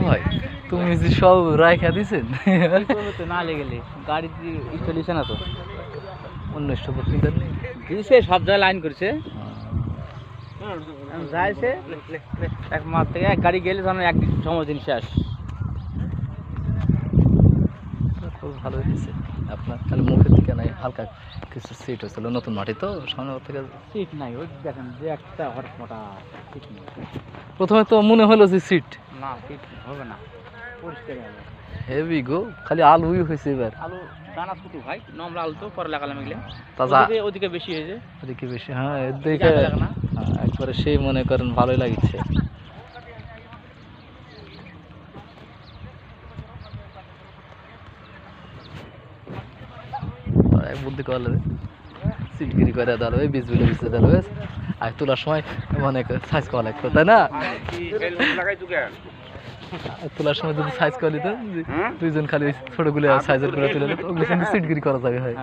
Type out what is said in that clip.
ভাই তুমি যে সব রাইখা দিছেন না লেগেলে গাড়ি চলিছে না তো অন্য স্টপ কিনতে নেই দিছে সব জায়গায় লাইন করছে যাইছে এক মাস থেকে এক গাড়ি গেলে ধরেন একদিন সময় দিন শেষ খুব ভালো হয়েছে আপনার খালি মুখের দিকে নাই হালকা কিছু সিট হয়েছিল নতুন মাটি তো সামনে থেকে সিট নাই ওই দেখেন যে একটা হঠাৎ মোটা সিট নেই প্রথমে তো মনে হলো যে সিট না সিট হবে না পরিষ্কার হবে হেভি গো খালি আলুই হয়েছে এবার আলু দানা ছোটো ভাই নমরা আলু তো পরে লাগালাম এগুলো তাজা ওদিকে বেশি হয়েছে ওদিকে বেশি হ্যাঁ এদিকে একবারে সেই মনে করেন ভালোই লাগছে বুদ্ধি করলে সিটগিরি করে দাঁড়ো এই বীজ বিলে বিচে দাঁড়ো আর তোলার সময় মানে সাইজ করা লাগতো তাই না তোলার সময় যদি সাইজ করে দিত দুইজন খালি ছোটগুলো সাইজের করে তুলে দিত ওগুলো কিন্তু সিটগিরি করা যাবে হয়